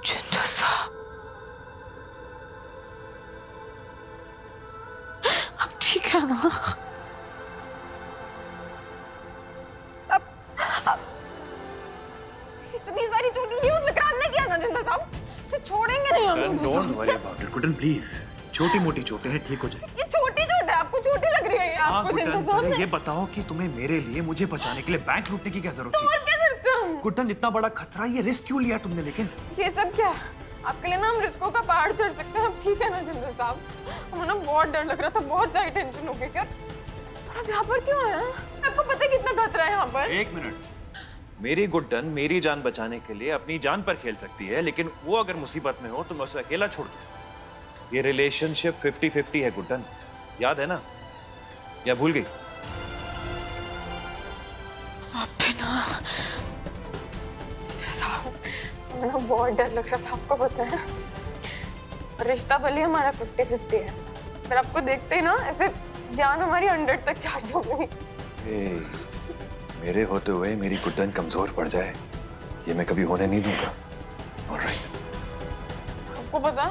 जिंदल साहब, अब ठीक है ना? अब इतनी सारी चोटी ली, उस विक्रांत ने किया ना जिंदल साहब, उसे छोड़ेंगे नहीं हम। Don't worry about it Guddan, please. छोटी मोटी चोटें हैं, ठीक हो जाए। ये छोटी चोट है, आपको छोटी लग रही है आपको जिंदल साहब। ये बताओ कि तुम्हें मेरे लिए, मुझे बचाने के लिए बैंक लूटने की क्या जरूरत तो और क्या करते हम? गुड्डन, इतना बड़ा खतरा, ये रिस्क क्यों लिया तुमने? लेकिन ये सब क्या है? आपके लिए ना हम रिस्कों का पहाड़ चढ़ सकते हैं, अब ठीक है ना जिंदल साहब? हमें ना बहुत डर लग रहा था, बहुत सारी टेंशन हो गई थी। और अब यहाँ पर क्यों आए हैं? आपको पता है कितना खतरा है यहाँ पर? एक मिनट, मेरी गुड्डन मेरी जान बचाने के लिए अपनी जान पर खेल सकती है, लेकिन वो अगर मुसीबत में हो तो मैं उसे अकेला छोड़ दूं। ये रिलेशनशिप 50-50 है गुड्डन, याद है ना? या भूल गई? आप भी ना जिंदल साहब, हमें ना बहुत डर लग रहा था, आपको पता है? रिश्ता भले हमारा 50-50 है, पर आपको देखते ही ना ऐसे जान हमारी 100 तक चार्ज हो गई। मेरे होते हुए मेरी गुड्डन कमजोर पड़ जाए, ये मैं कभी होने नहीं दूंगा। ऑलराइट। आपको पता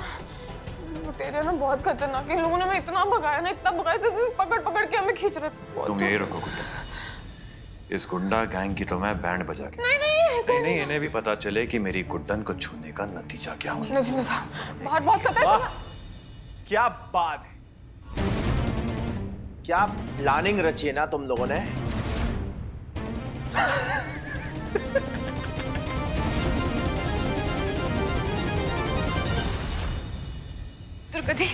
लुटेरे ना बहुत खतरनाक है, इन लोगों ने हमें इतना भगाया ना, इतना भगाया, पकड़ पकड़ के हमें खींच रहे थे। तुम यही रखो गुड्डन, इस गुंडा गैंग की तो मैं बैंड बजा के नहीं, इन्हें भी पता चले कि मेरी गुड्डन को छूने का नतीजा क्या होगा। बाहर बहुत खतरा है। क्या बात है, क्या प्लानिंग रची है ना तुम लोगों ने? द्रौपदी,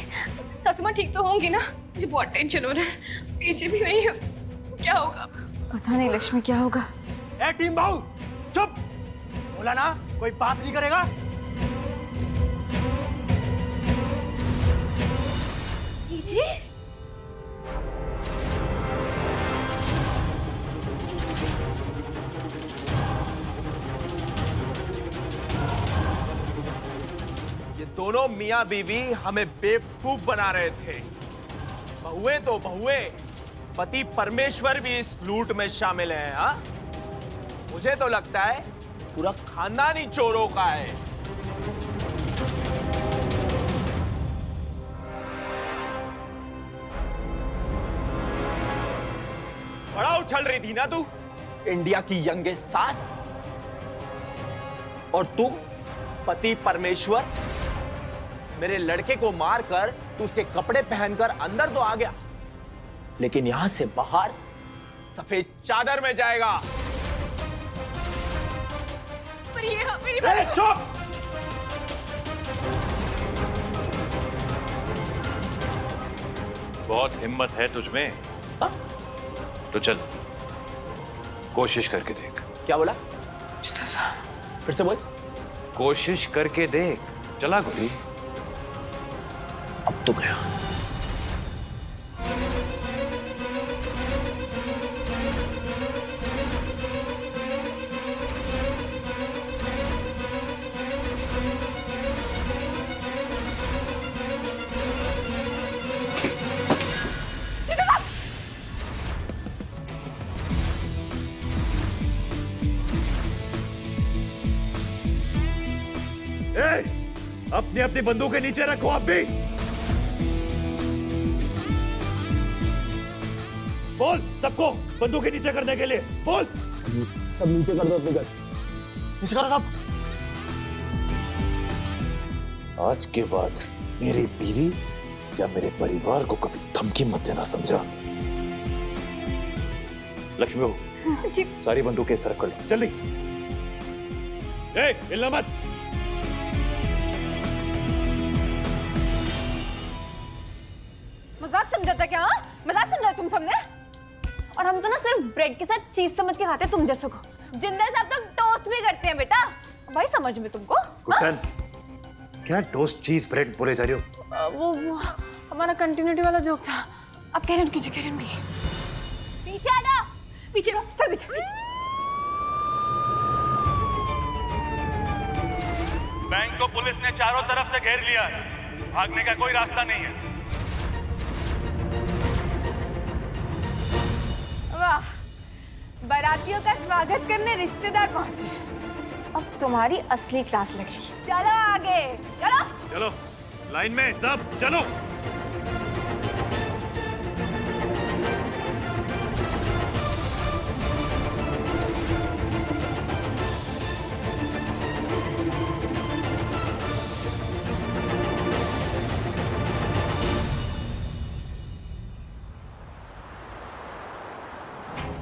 सासू माँ ठीक तो होंगी ना? मुझे बहुत टेंशन हो रहा है, पीछे भी नहीं है, क्या होगा? पता नहीं लक्ष्मी क्या होगा। ए टीम भाऊ, चुप! बोला ना कोई बात नहीं करेगा। जी ये दोनों मियां बीवी हमें बेवकूफ बना रहे थे। बहुएं तो बहुएं, पति परमेश्वर भी इस लूट में शामिल है। हाँ, मुझे तो लगता है पूरा खानदान ही चोरों का है। बड़ा उछल रही थी ना तू, इंडिया की यंगेस्ट सास, और तू पति परमेश्वर। मेरे लड़के को मारकर तू उसके कपड़े पहनकर अंदर तो आ गया, लेकिन यहां से बाहर सफेद चादर में जाएगा। पर ये मेरी बात। चुप! बहुत हिम्मत है तुझमें, तो चल कोशिश करके देख। क्या बोला? फिर से बोल। कोशिश करके देख। चला गोली। अब तो गया। अपनी अपनी बंदूकें नीचे रखो आप भी। बोल सबको बंदूकें नीचे करने के लिए बोल। सब नीचे कर दो अपनी गन। नीचे करो सब। आज के बाद मेरी बीवी या मेरे परिवार को कभी धमकी मत देना, समझा? लक्ष्मी बहू, सारी बंदूकें इस तरफ कर लो जल्दी। हिलना मत। मजाक समझा था क्या? हाँ? मजाक समझा तुम सबने? और हम तो ना सिर्फ ब्रेड के साथ चीज समझ के खाते हैं तुम जैसों को। जिंदल साहब तो टोस्ट भी करते हैं बेटा, भाई समझ में तुमको? गुड्डन, क्या टोस्ट चीज ब्रेड बोले जा रही हो? वो हमारा कंटिन्यूटी वाला जोक था। अब कैरन कीजिए, कैरन कीजिए। पीछे हटो, पीछे लो, चल पीछे। बैंक को पुलिस ने चारों तरफ से घेर लिया है, भागने का कोई रास्ता नहीं है। वाह, बारातियों का स्वागत करने रिश्तेदार पहुंचे। अब तुम्हारी असली क्लास लगेगी। चलो आगे चलो। चलो लाइन में सब चलो।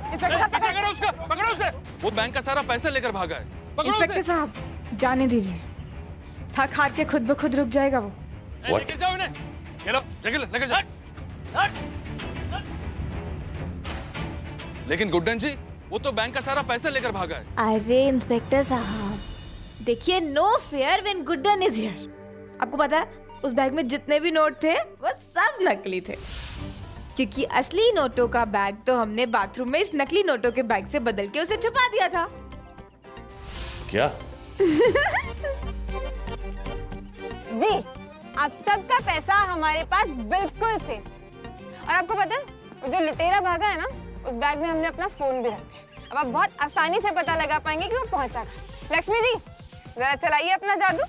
इंस्पेक्टर साहब पीछा करो उसका, पकड़ो उसे। वो बैंक का सारा पैसा लेकर भागा है, पकड़ो इंस्पेक्टर उसे। साहब जाने दीजिए, थक हार के खुद ब खुद रुक जाएगा वो। लेकर जाओ इन्हें। ये लो, जगह लेकर जाओ। लेकिन गुड्डन जी, वो तो बैंक का सारा पैसा लेकर भागा है। अरे इंस्पेक्टर साहब देखिए, no fair when Guddan is here. आपको पता है उस बैग में जितने भी नोट थे वो सब नकली थे, क्योंकि असली नोटों का बैग तो हमने बाथरूम में इस नकली नोटों के बैग से बदल के उसे छुपा दिया था। क्या? जी, आप सबका पैसा हमारे पास बिल्कुल सेफ। और आपको पता है वो जो लुटेरा भागा है ना, उस बैग में हमने अपना फोन भी रखा है। अब आप बहुत आसानी से पता लगा पाएंगे कि वो पहुंचा कहाँ। लक्ष्मी जी जरा चलाइए अपना जादू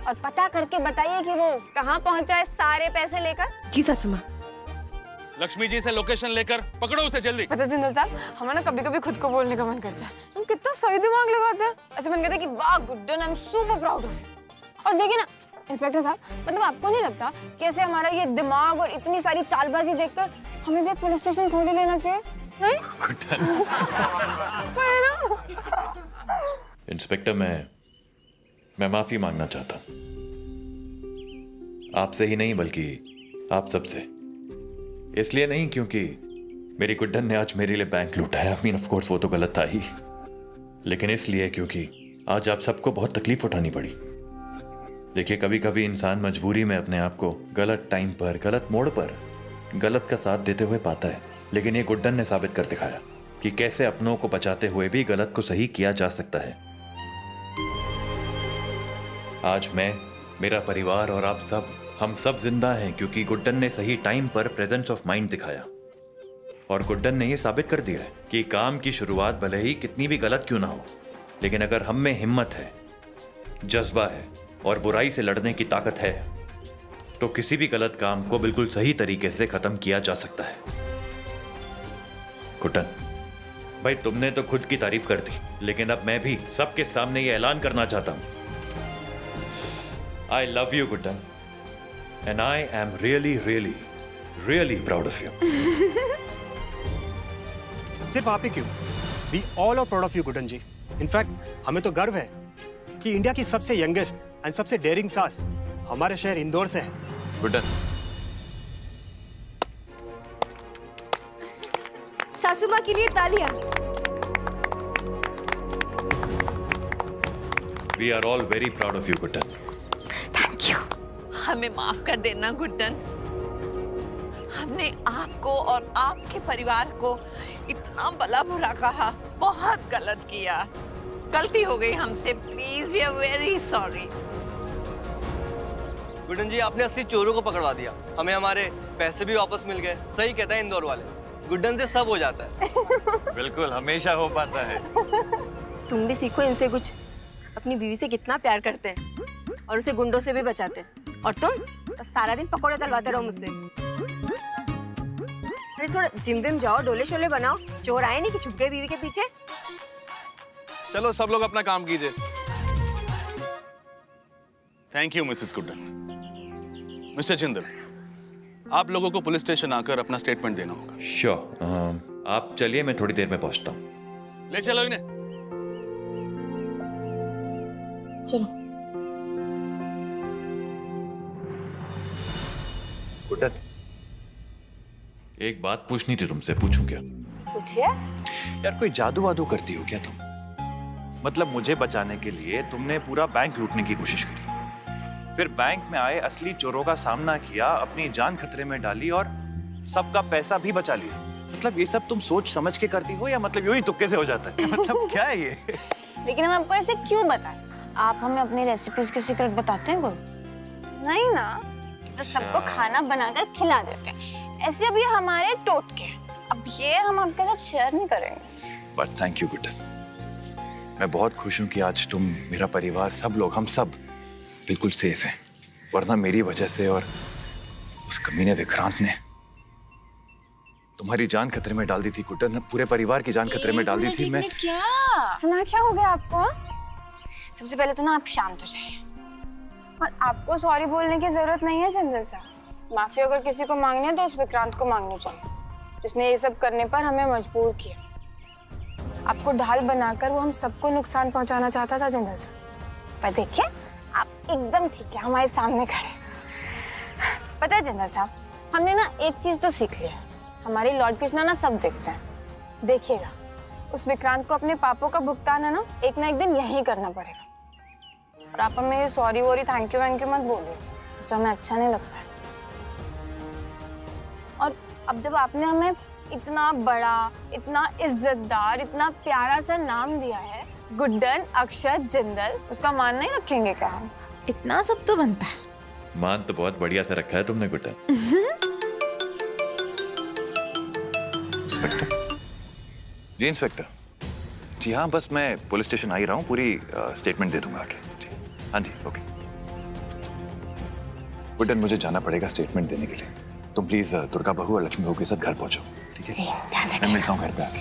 और पता करके बताइए कि वो कहाँ पहुंचा है सारे पैसे लेकर। जी सासू माँ। लक्ष्मी जी से लोकेशन लेकर पकड़ो उसे जल्दी। पता जिंदल साहब, हमें ना कभी कभी खुद को बोलने का मन करता है, हम कितना सही दिमाग लगाते हैं। अच्छा मन करता है कि वाह Guddan, I am super proud of you. और देखिए ना इंस्पेक्टर साहब, मतलब आपको नहीं लगता कि ऐसे हमारा ये दिमाग और इतनी सारी चालबाजी देखकर हमें भी एक पुलिस स्टेशन खोल ही लेना चाहिए? नहीं है ना? इंस्पेक्टर मैं माफी मांगना चाहता हूं, आपसे ही नहीं बल्कि आप सबसे। इसलिए नहीं क्योंकि मेरी गुड्डन ने आज मेरे लिए बैंक लूटा है, आई मीन ऑफ कोर्स वो तो गलत था ही, लेकिन इसलिए क्योंकि आज आप सबको बहुत तकलीफ उठानी पड़ी। देखिए कभी कभी इंसान मजबूरी में अपने आप को गलत टाइम पर, गलत मोड़ पर, गलत का साथ देते हुए पाता है, लेकिन ये गुड्डन ने साबित कर दिखाया कि कैसे अपनों को बचाते हुए भी गलत को सही किया जा सकता है। आज मैं, मेरा परिवार और आप सब, हम सब जिंदा हैं क्योंकि गुड्डन ने सही टाइम पर प्रेजेंस ऑफ माइंड दिखाया। और गुड्डन ने यह साबित कर दिया है कि काम की शुरुआत भले ही कितनी भी गलत क्यों ना हो, लेकिन अगर हम में हिम्मत है, जज्बा है और बुराई से लड़ने की ताकत है, तो किसी भी गलत काम को बिल्कुल सही तरीके से खत्म किया जा सकता है। गुड्डन भाई, तुमने तो खुद की तारीफ कर दी, लेकिन अब मैं भी सबके सामने ये ऐलान करना चाहता हूं, I love you Guddan, and I am really really really proud of you. सिर्फ आप ही क्यों, we all are proud of you Guddan ji. In fact हमें तो गर्व है कि इंडिया की सबसे यंगेस्ट एंड सबसे डेयरिंग सास हमारे शहर इंदौर से है। गुड्डन, सासू माँ के लिए तालियां। We are all very proud of you Guddan. Thank you. हमें माफ कर देना गुड्डन, हमने आपको और आपके परिवार को इतना भला बुरा कहा, बहुत गलत किया, गलती हो गई हमसे, please we are very sorry. Guddan ji आपने असली चोरों को पकड़वा दिया, हमें हमारे पैसे भी वापस मिल गए। सही कहता है इंदौर वाले, गुड्डन से सब हो जाता है। बिल्कुल, हमेशा हो पाता है। तुम भी सीखो इनसे कुछ, अपनी बीवी से कितना प्यार करते हैं और उसे गुंडों से भी बचाते हैं, और तुम तो सारा दिन पकौड़े तलवाते रहो मुझसे। अरे थोड़ा जिम विम जाओ, डोले शोले बनाओ, चोर आए नहीं कि छुप गए बीवी के पीछे। चलो सब लोग अपना काम कीजिए। Thank you Mrs Guddan. Mister Jindal, आप लोगों को पुलिस स्टेशन आकर अपना स्टेटमेंट देना होगा। श्योर, आप चलिए, मैं थोड़ी देर में पहुंचता हूँ। ले चलो इन्हें। चलो। गुड्डन, एक बात पूछनी थी तुमसे, पूछूं क्या? पूछिए। यार कोई जादू वादू करती हो क्या तुम? मतलब मुझे बचाने के लिए तुमने पूरा बैंक लूटने की कोशिश करी, फिर बैंक में आए असली चोरों का सामना किया, अपनी जान खतरे में डाली और सबका पैसा भी बचा लिया। मतलब ये सब तुम सोच समझ के करती हो या मतलब यूं ही तुक्के से हो जाता है? मतलब क्या है ये? लेकिन हम आपको ऐसे क्यों बताएं? आप हमें अपनी रेसिपीज के सीक्रेट बताते हैं कोई? नहीं ना, बस सबको खाना बनाकर खिला देते हैं। ऐसे अब ये हमारे टोटके, अब ये हम आपके साथ शेयर नहीं करेंगे। बट थैंक यू गुड्डन, मैं बहुत खुश हूं कि आज तुम, मेरा परिवार, सब लोग, हम सब बिल्कुल सेफ हैं। वरना मेरी वजह से और उस कमीने विक्रांत ने तुम्हारी जान खतरे में डाल दी थी गुड्डन, पूरे परिवार की जान खतरे में डाल दी थी। मैं इतना क्या हो गया आपको? सबसे पहले तो ना आप शांत हो जाइए, और आपको सॉरी बोलने की जरूरत नहीं है जिंदल साहब। माफी अगर किसी को मांगनी है तो उस विक्रांत को मांगनी चाहिए, जिसने ये सब करने पर हमें मजबूर किया। आपको ढाल बनाकर वो हम सबको नुकसान पहुंचाना चाहता था जिंदल साहब। पर देखिए आप एकदम ठीक है, हमारे सामने खड़े। पता है जिंदल साहब, हमने ना एक चीज तो सीख लिया, हमारी लॉर्ड कृष्णा ना सब देखते हैं। देखिएगा उस विक्रांत को अपने पापों का भुगतान है ना एक दिन यही करना पड़ेगा। और आप हमें ये सॉरी वॉरी थैंक यू मत बोलिए, इससे हमें अच्छा नहीं लगता है। और अब जब आपने हमें इतना बड़ा, इतना इज्जतदार, इतना प्यारा सा नाम दिया है, गुड्डन, अक्षत, जिंदल, उसका मान नहीं रखेंगे क्या हम? इतना सब तो बनता है। मान तो बहुत बढ़िया से रखा है तुमने गुड्डन। इंस्पेक्टर जी, इंस्पेक्टर जी, हाँ बस मैं पुलिस स्टेशन आ ही रहा हूँ, पूरी स्टेटमेंट दे दूंगा आगे जी। हाँ जी, ओके। गुड्डन, मुझे जाना पड़ेगा स्टेटमेंट देने के लिए। तुम प्लीज दुर्गा बहू और लक्ष्मी बहू के साथ घर पहुंचो, ठीक है? जी, ध्यान रखिए। मैं मिलता हूँ घर पे आके।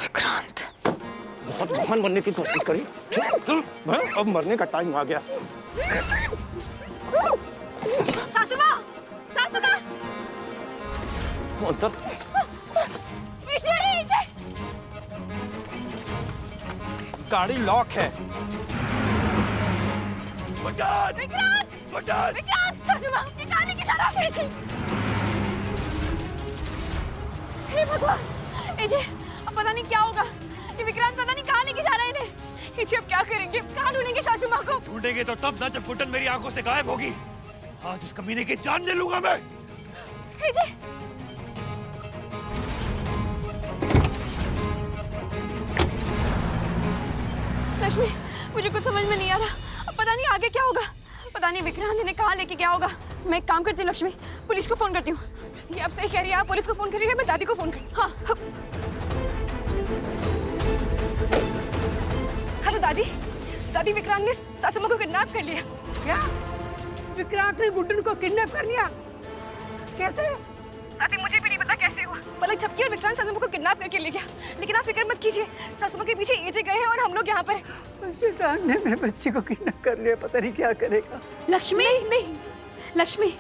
विक्रांत, बहुत महान बनने की कोशिश करी, अब मरने का टाइम आ गया। सासू माँ, सासू माँ, अंदर गाड़ी लॉक है। विक्रांत, विक्रांत, सासू माँ, निकालने की जा रहा है। हे भगवान, एजे, अब पता नहीं क्या होगा। ये विक्रांत पता नहीं कहाँ लेके जा रहा है इन्हें। एजे, अब क्या करेंगे? कहाँ ढूंढेंगे सासू माँ को? ढूंढेंगे तो तब ना जब गुड्डन मेरी आंखों से गायब होगी। आज इस कमीने की जान ले लूंगा मैं। एजे, लक्ष्मी, मुझे कुछ समझ में नहीं आ रहा। अब पता नहीं आगे क्या होगा। पता नहीं विक्रांत इन्हें कहाँ लेके गया होगा। मैं एक काम करती हूँ लक्ष्मी, पुलिस को फोन करती हूँ। ये आप सही कह रही है, आप पुलिस को फोन करिए, मैं दादी को फोन करती हूँ। हाँ, हेलो दादी। दादी, विक्रांत ने सासू माँ को किडनैप कर लिया। क्या? विक्रांत ने गुड्डन को किडनैप कर लिया? कैसे? दादी, मुझे भी नहीं पता कैसे हुआ। पलक झपकी और विक्रांत सासू माँ को किडनैप करके ले गया। लेकिन आप फिक्र मत कीजिए, सासू माँ के पीछे एजे गए हैं और हम लोग यहाँ पर हैं। शैतान ने मेरे बच्ची को किडनैप कर लिया, पता नहीं क्या करेगा। लक्ष्मी, नहीं लक्ष्मी,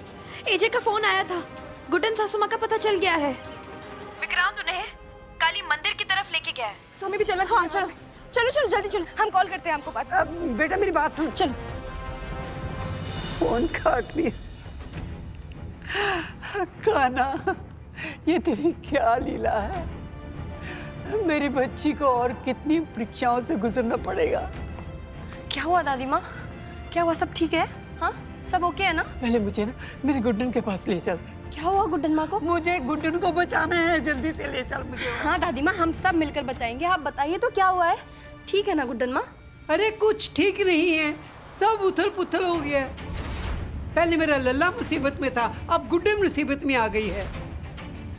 एजे का फोन आया था, गुड्डन सासू माँ का पता चल गया है। विक्रांत उन्हें काली मंदिर की तरफ लेके गया है। तो हमें भी चलना चाहिए। हाँ, चलो चलो चलो, जल्दी चलो, हम कॉल करते हैं आपको बात। बेटा मेरी बात सुन। चलो। फोन काट लिया। काना, ये तेरी क्या लीला है? मेरी बच्ची को और कितनी परीक्षाओं से गुजरना पड़ेगा। क्या हुआ दादी माँ? क्या हुआ? सब ठीक है? हाँ, सब ओके है ना? पहले मुझे ना मेरी गुड्डन के पास ले चल। क्या हुआ गुड्डन माँ को? मुझे गुड्डन को बचाना है, जल्दी से ले चल मुझे। हाँ दादी माँ, हम सब मिलकर बचाएंगे। आप बताइए तो क्या हुआ है? ठीक है ना गुड्डन माँ? अरे कुछ ठीक नहीं है, सब उथल पुथल हो गया। पहले मेरा लल्ला मुसीबत में था, अब गुड्डन मुसीबत में आ गई है।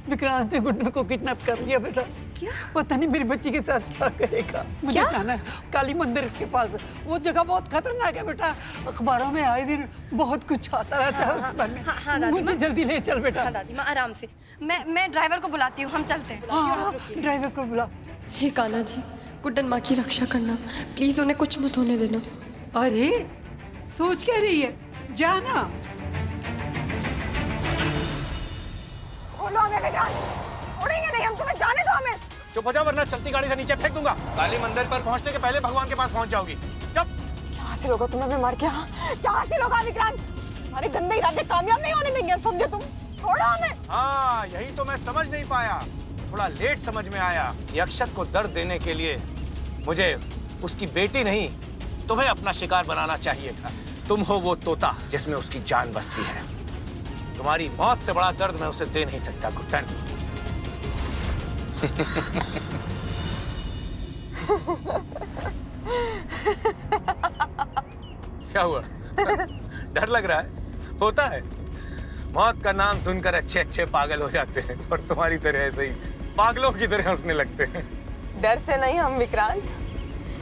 विक्रांत ने गुड्डन को किडनैप कर लिया बेटा। क्या? पता नहीं मेरी बच्ची के साथ क्या करेगा। मुझे जाना है काली मंदिर के पास, वो जगह बहुत खतरनाक है बेटा। अखबारों में आए दिन बहुत कुछ आता रहता है उस बारे में। हाँ, मुझे जल्दी ले चल बेटा। हाँ दादी माँ, आराम से। मैं ड्राइवर को बुलाती हूँ, हम चलते हैं। हाँ, ड्राइवर को बुला। हे कान्हा जी, गुड्डन माँ की रक्षा करना, प्लीज उन्हें कुछ मत होने देना। अरे सोच क्या रही है, जाना। खोलो हमें विक्रांत, उड़ेंगे नहीं हम, तुम्हें जाने दो हमें। चुप हो जाओ वरना चलती गाड़ी से नीचे फेंक दूंगा। काली मंदिर पर पहुंचने के पहले भगवान के पास पहुंच जाओगी। चुप। क्या हासिल होगा तुम्हें भी मार के? क्या हासिल होगा विक्रांत? हमारे गंदे इरादे कामयाब नहीं होने देंगे, समझे तुम? छोड़ो हमें। हाँ, यही तो मैं समझ नहीं पाया, थोड़ा लेट समझ में आया। ये अक्षत को दर्द देने के लिए मुझे उसकी बेटी नहीं, तुम्हें अपना शिकार बनाना चाहिए था। तुम हो वो तोता जिसमें उसकी जान बसती है। तुम्हारी मौत से बड़ा दर्द मैं उसे दे नहीं सकता गुड्डन। क्या हुआ? डर लग रहा है? होता है, मौत का नाम सुनकर अच्छे अच्छे पागल हो जाते हैं और तुम्हारी तरह ऐसे ही पागलों की तरह हंसने लगते हैं। डर से नहीं हम विक्रांत,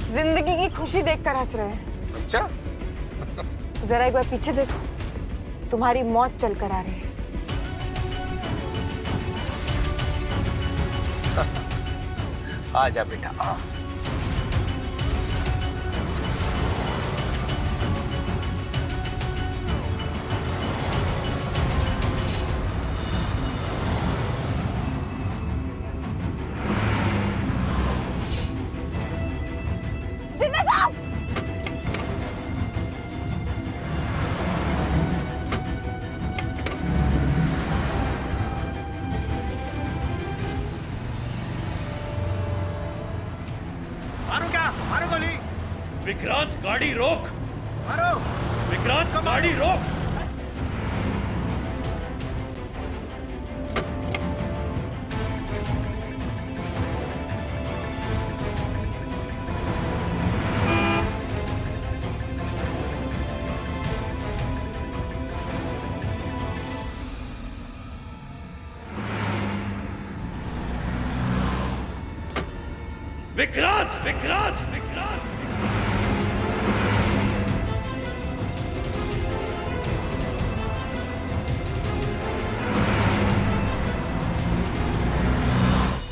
जिंदगी की खुशी देखकर हंस रहे हैं। अच्छा? जरा एक बार पीछे देखो, तुम्हारी मौत चलकर आ रही है। आजा बेटा आ। जिंदा साहब! मारो क्या? मारो गोली। विक्रांत गाड़ी रोक। मारो। विक्रांत गाड़ी रोक। विक्रांत विक्रांत विक्रांत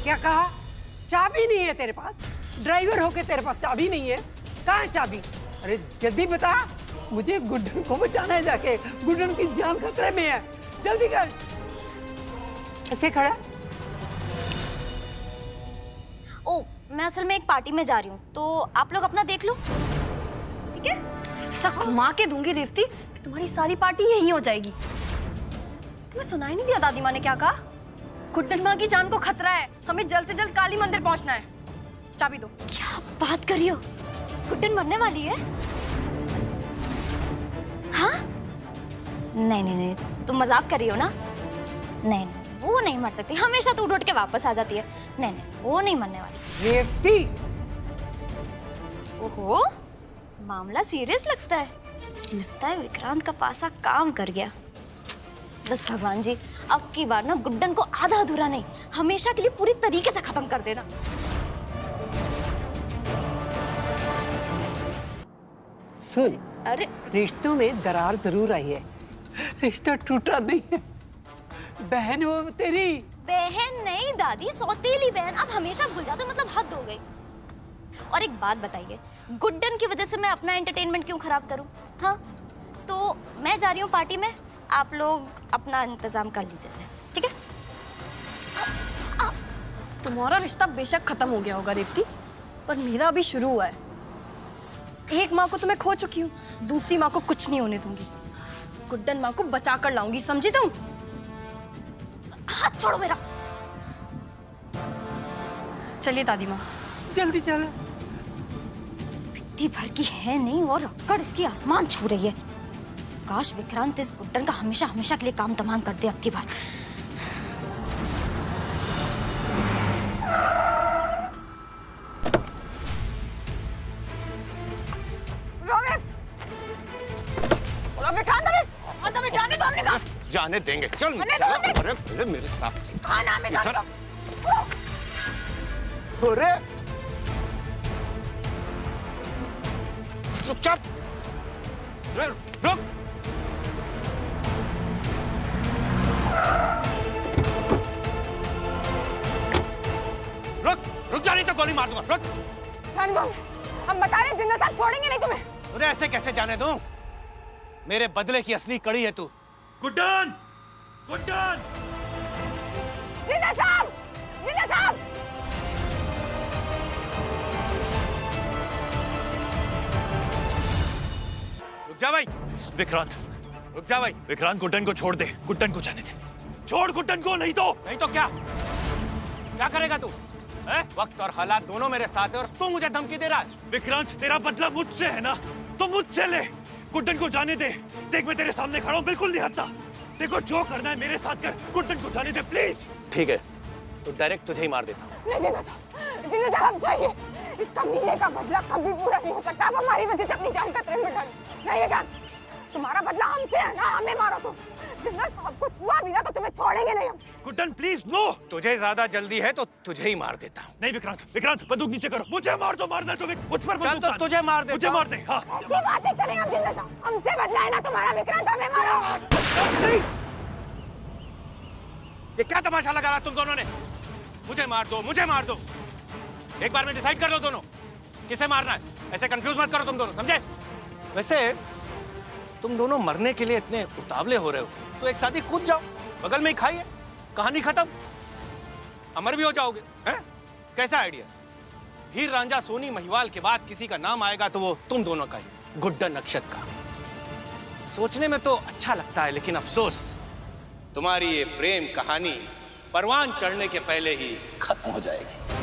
क्या कहा? चाबी नहीं है तेरे पास? ड्राइवर होके तेरे पास चाबी नहीं है? कहाँ है चाबी? अरे जल्दी बता, मुझे गुड्डन को बचाना है जाके। गुड्डन की जान खतरे में है, जल्दी कर। ऐसे खड़ा? ओ, मैं असल में एक पार्टी में जा रही हूँ, तो आप लोग अपना देख लो, ठीक है? ऐसा घुमा के दूंगी रेवती कि तुम्हारी सारी पार्टी यहीं हो जाएगी। तुम्हें सुनाई नहीं दिया दादी माँ ने क्या कहा? गुड्डन माँ की जान को खतरा है, हमें जल्द से जल्द काली मंदिर पहुंचना है। चाबी दो। क्या बात कर रही हो? गुड्डन मरने वाली है? हाँ? नहीं नहीं नहीं, तुम मजाक कर रही हो ना? नहीं नहीं, वो नहीं मर सकती, हमेशा तो उठ के वापस आ जाती है। नहीं नहीं, वो नहीं मरने वाली। रेवती! ओहो, मामला सीरियस लगता है। लगता है विक्रांत का पासा काम कर गया। बस भगवान जी, अब की बार ना गुड्डन को आधा अधूरा नहीं, हमेशा के लिए पूरी तरीके से खत्म कर देना। सुन, अरे रिश्तों में दरार जरूर आई है, रिश्ता टूटा नहीं है। बहन वो तेरी। बहन नहीं दादी, सौतेली बहन। अब हमेशा भूल जाते हो, मतलब हद हो गई। और एक बात बताइए, गुड्डन की वजह से मैं अपना एंटरटेनमेंट क्यों खराब करूं? हाँ, तो मैं जा रही हूँ पार्टी में, आप लोग अपना इंतजाम कर लीजिए, ठीक है? तुम्हारा रिश्ता बेशक खत्म हो गया होगा रेवती, पर मेरा अभी शुरू हुआ है। एक माँ को तो मैं खो चुकी हूँ, दूसरी माँ को कुछ नहीं होने दूंगी। गुड्डन माँ को बचा कर लाऊंगी, समझी तुम? हाथ छोड़ो मेरा। चलिए दादी माँ, जल्दी चल। इतनी भर की है नहीं और अक्कड़ इसकी आसमान छू रही है। काश विक्रांत इस गुड्डन का हमेशा हमेशा के लिए काम तमाम कर दे अब की बार। जाने दो, हमने कहा। जाने देंगे, चल। अरे मेरे साथ खाना में जाने दो। अरे चुपचाप रुक। रुक जा, नहीं तो गोली मार दूंगा। रुक। जान दो, हम बता रहे हैं जिंदा साहब छोड़ेंगे नहीं तुम्हें। अरे ऐसे कैसे जाने दूं? मेरे बदले की असली कड़ी है तू। गुड्डन गुड्डन जिंदा साहब, जिंदा साहब। रुक जा भाई। विक्रांत रुक जा भाई। विक्रांत, गुड्डन को छोड़ दे, गुड्डन को जाने दे। छोड़ गुड्डन को, नहीं तो क्या करेगा तू? वक्त और हालात दोनों मेरे साथ है और तू मुझे धमकी दे रहा है। विक्रांत, तेरा बदला मुझसे है ना, तो मुझसे ले। गुड्डन को जाने दे। देख, मैं तेरे सामने खड़ा हूं, बिल्कुल नहीं हटता। देखो, जो करना है मेरे साथ कर। गुड्डन को जाने दे प्लीज। ठीक है, तो डायरेक्ट तुझे ही मार देता हूँ। नहीं जिंदा साहब, आप जाइए। इस कमीने का बदला कभी पूरा नहीं हो सकता। आप हमारी वजह से अपनी जान खतरे में डालें। नहीं विक्रांत, तुम्हारा बदला हमसे है ना, हमें मारो तुम। जिंदा साहब कुछ हुआ भी ना तो तुम्हें छोड़ेंगे नहीं हम। Guddan please no. तुझे ज्यादा जल्दी है तो तुझे ही मार देता हूँ। नहीं विक्रांत, विक्रांत बंदूक नीचे करो। मुझे मार दो, मारना तो मुझ पर चल तो तुझे मार देता मुझे हूँ। मार दे। हाँ ऐसी बातें करें हम जिंदा साहब, हमसे बदला है ना तुम्हारा विक्रांत, हमें मारो। ये क्या तमाशा लगा रहा तुम दोनों ने? मुझे मार दो, मुझे मार दो। एक बार में डिसाइड कर दो दोनों किसे मारना है। ऐसे कंफ्यूज मत करो तुम दोनों, समझे? वैसे तुम दोनों मरने के लिए इतने उतावले हो रहे हो तो एक साथ ही कूद जाओ, बगल में ही खाइए, कहानी खत्म, अमर भी हो जाओगे। हैं? कैसा आइडिया? हीर रांझा सोनी महिवाल के बाद किसी का नाम आएगा तो वो तुम दोनों का ही, गुड्डन अक्षत का। सोचने में तो अच्छा लगता है लेकिन अफसोस, तुम्हारी ये प्रेम कहानी परवान चढ़ने के पहले ही खत्म हो जाएगी।